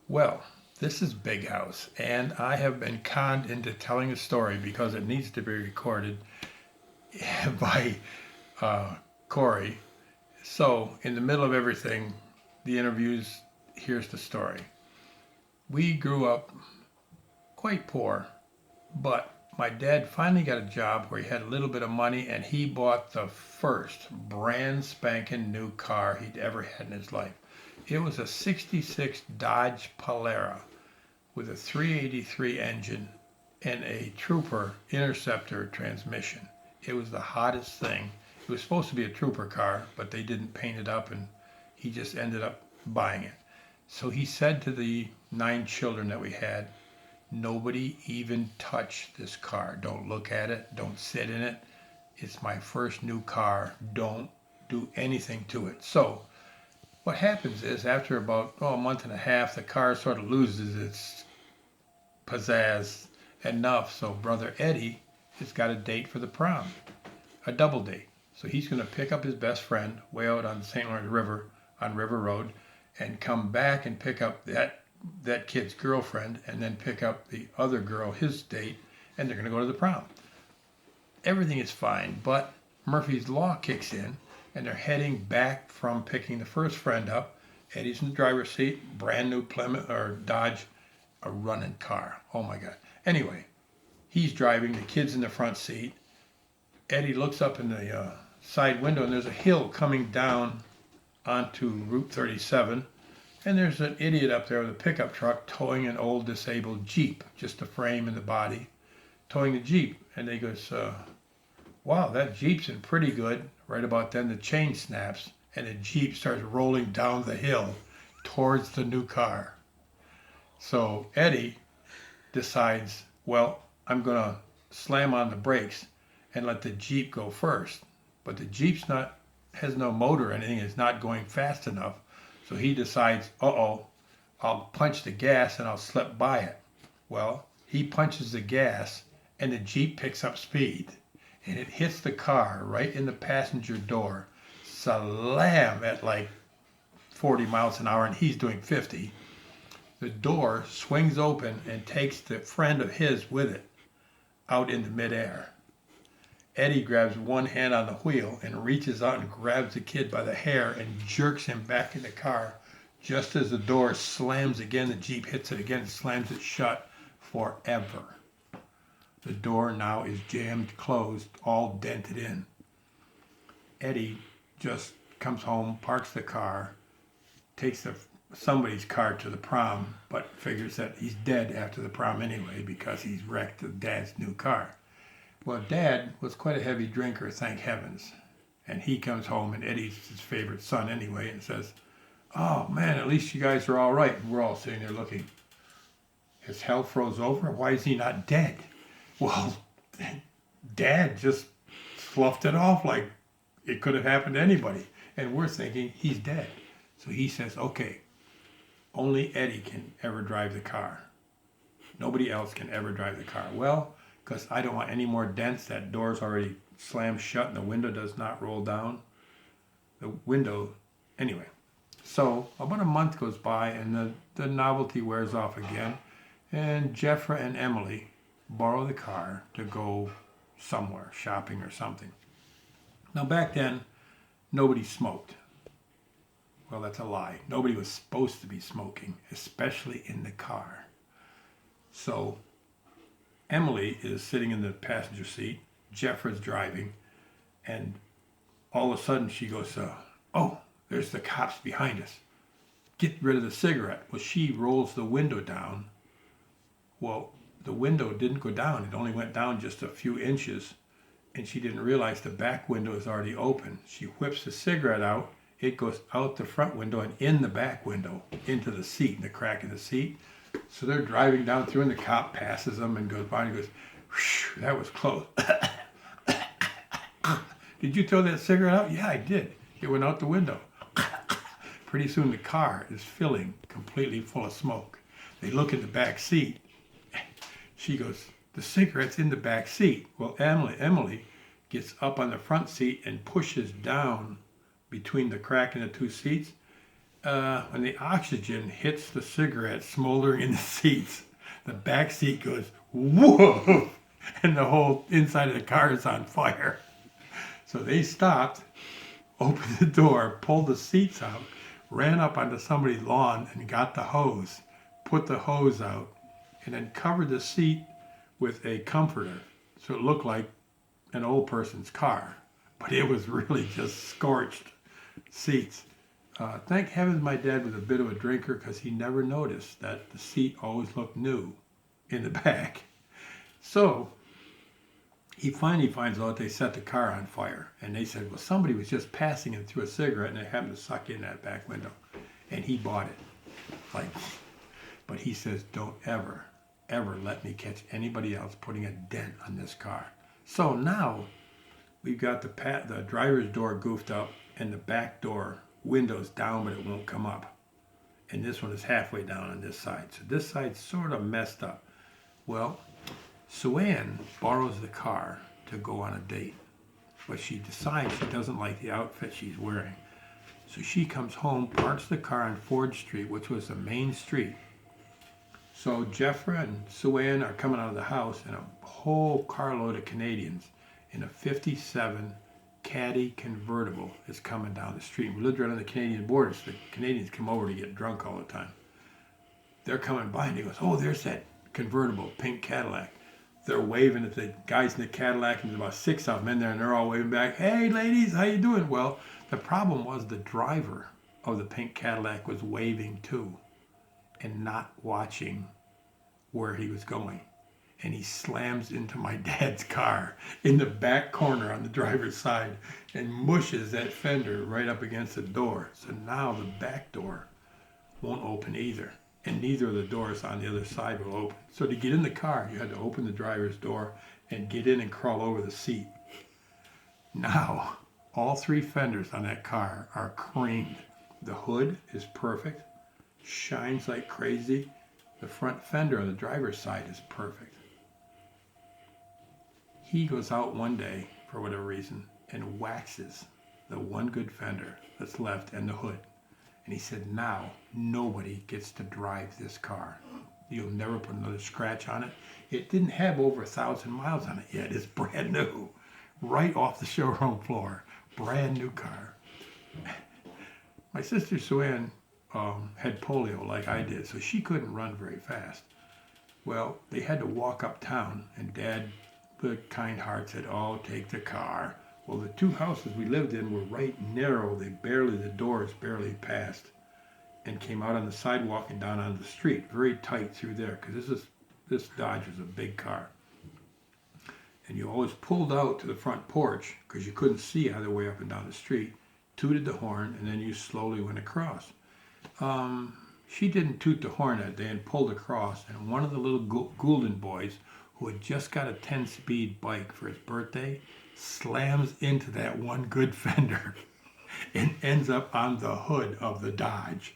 Well, this is Big House, and I have been conned into telling a story because it needs to be recorded by uh, Corey. So, in the middle of everything, the interviews, here's the story. We grew up quite poor, but my dad finally got a job where he had a little bit of money and he bought the first brand spanking new car he'd ever had in his life. It was a 66 Dodge Polara with a 383 engine and a Trooper Interceptor transmission. It was the hottest thing. It was supposed to be a Trooper car, but they didn't paint it up and he just ended up buying it. So he said to the 9 children that we had, nobody even touch this car. Don't look at it. Don't sit in it. It's my first new car. Don't do anything to it. So what happens is after about a month and a half, the car sort of loses its pizzazz enough. So brother Eddie has got a date for the prom, a double date. So he's going to pick up his best friend way out on the St. Lawrence River on River Road and come back and pick up that kid's girlfriend and then pick up the other girl, his date, and they're going to go to the prom. Everything is fine, but Murphy's Law kicks in and they're heading back from picking the first friend up. Eddie's in the driver's seat, brand new Plymouth or Dodge, a running car. Oh my God. Anyway, he's driving, the kid's in the front seat. Eddie looks up in the side window and there's a hill coming down onto Route 37. And there's an idiot up there with a pickup truck towing an old disabled Jeep, just the frame and the body, towing the Jeep. And he goes, wow, that Jeep's in pretty good. Right about then, the chain snaps, and the Jeep starts rolling down the hill towards the new car. So Eddie decides, well, I'm going to slam on the brakes and let the Jeep go first. But the Jeep's not has no motor or anything. It's not going fast enough. So he decides, I'll punch the gas and I'll slip by it. Well, he punches the gas and the Jeep picks up speed and it hits the car right in the passenger door. Slam at like 40 miles an hour and he's doing 50. The door swings open and takes the friend of his with it out into midair. Eddie grabs one hand on the wheel and reaches out and grabs the kid by the hair and jerks him back in the car. Just as the door slams again, the Jeep hits it again and slams it shut forever. The door now is jammed closed, all dented in. Eddie just comes home, parks the car, takes somebody's car to the prom, but figures that he's dead after the prom anyway because he's wrecked Dad's new car. Well, Dad was quite a heavy drinker, thank heavens. And he comes home, and Eddie's his favorite son anyway, and says, oh, man, at least you guys are all right. And we're all sitting there looking. His hell froze over? Why is he not dead? Well, Dad just sloughed it off like it could have happened to anybody. And we're thinking he's dead. So he says, okay, only Eddie can ever drive the car. Nobody else can ever drive the car. Well, because I don't want any more dents. That door's already slammed shut and the window does not roll down. The window, anyway. So about a month goes by and the novelty wears off again. And Jeffra and Emily borrow the car to go somewhere, shopping or something. Now back then, nobody smoked. Well, that's a lie. Nobody was supposed to be smoking, especially in the car. So Emily is sitting in the passenger seat, Jeffra's driving, and all of a sudden she goes, oh, there's the cops behind us. Get rid of the cigarette. Well, she rolls the window down. Well, the window didn't go down. It only went down just a few inches, and she didn't realize the back window is already open. She whips the cigarette out. It goes out the front window and in the back window, into the seat, in the crack of the seat. So they're driving down through and the cop passes them and goes by and goes, that was close. Did you throw that cigarette out? Yeah, I did. It went out the window. Pretty soon the car is filling completely full of smoke. They look at the back seat. She goes, the cigarette's in the back seat. Well, Emily gets up on the front seat and pushes down between the crack in the two seats when the oxygen hits the cigarette smoldering in the seats, the back seat goes, whoa, and the whole inside of the car is on fire. So they stopped, opened the door, pulled the seats out, ran up onto somebody's lawn and got the hose, put the hose out, and then covered the seat with a comforter. So it looked like an old person's car, but it was really just scorched seats. Thank heavens my dad was a bit of a drinker, because he never noticed that the seat always looked new in the back. So he finally finds out they set the car on fire. And they said, well, somebody was just passing and threw a cigarette and they happened to suck in that back window. And he bought it. But he says, don't ever let me catch anybody else putting a dent on this car. So now we've got the driver's door goofed up and the back door window's down, but it won't come up. And this one is halfway down on this side. So this side's sort of messed up. Well, Sue Ann borrows the car to go on a date, but she decides she doesn't like the outfit she's wearing. So she comes home, parks the car on Ford Street, which was the main street. So Jeffra and Sue Ann are coming out of the house, and a whole carload of Canadians in a 57 Caddy convertible is coming down the street. We lived right on the Canadian border, so the Canadians come over to get drunk all the time. They're coming by, and he goes, oh, there's that convertible, pink Cadillac. They're waving at the guys in the Cadillac, and there's about 6 of them in there, and they're all waving back, hey, ladies, how you doing? Well, the problem was the driver of the pink Cadillac was waving too and not watching where he was going. And he slams into my dad's car in the back corner on the driver's side and mushes that fender right up against the door. So now the back door won't open either. And neither of the doors on the other side will open. So to get in the car, you had to open the driver's door and get in and crawl over the seat. Now, all 3 fenders on that car are creamed. The hood is perfect, shines like crazy. The front fender on the driver's side is perfect. He goes out one day, for whatever reason, and waxes the one good fender that's left and the hood. And he said, now nobody gets to drive this car. You'll never put another scratch on it. It didn't have over 1,000 miles on it yet. It's brand new, right off the showroom floor. Brand new car. My sister Sue Ann had polio like I did, so she couldn't run very fast. Well, they had to walk uptown, and Dad, the kind heart, said, oh, take the car. Well, the 2 houses we lived in were right narrow. The doors barely passed, and came out on the sidewalk and down on the street, very tight through there, because this Dodge was a big car. And you always pulled out to the front porch, because you couldn't see either way up and down the street, tooted the horn, and then you slowly went across. She didn't toot the horn that day and pulled across, and one of the little Goulden boys, who had just got a 10-speed bike for his birthday, slams into that one good fender and ends up on the hood of the Dodge.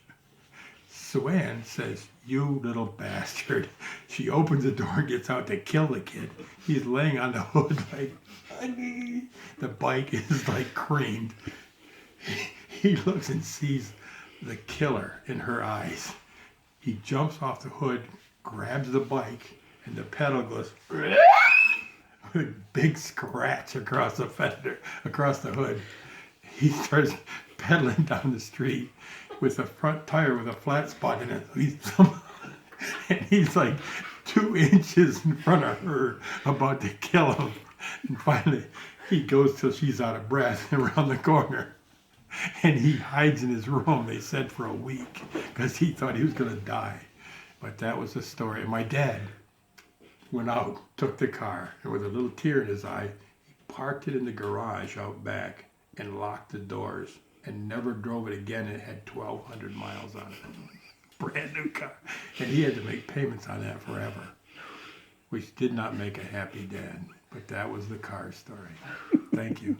Sue Ann says, you little bastard. She opens the door and gets out to kill the kid. He's laying on the hood like, honey. The bike is like creamed. He looks and sees the killer in her eyes. He jumps off the hood, grabs the bike, and the pedal goes with a big scratch across the fender, across the hood. He starts pedaling down the street with the front tire with a flat spot in it. And he's like 2 inches in front of her, about to kill him. And finally, he goes till she's out of breath around the corner. And he hides in his room, they said, for a week, because he thought he was going to die. But that was the story. And my dad went out, took the car, and with a little tear in his eye, he parked it in the garage out back and locked the doors and never drove it again. It had 1,200 miles on it. Brand new car. And he had to make payments on that forever, which did not make a happy dad. But that was the car story. Thank you.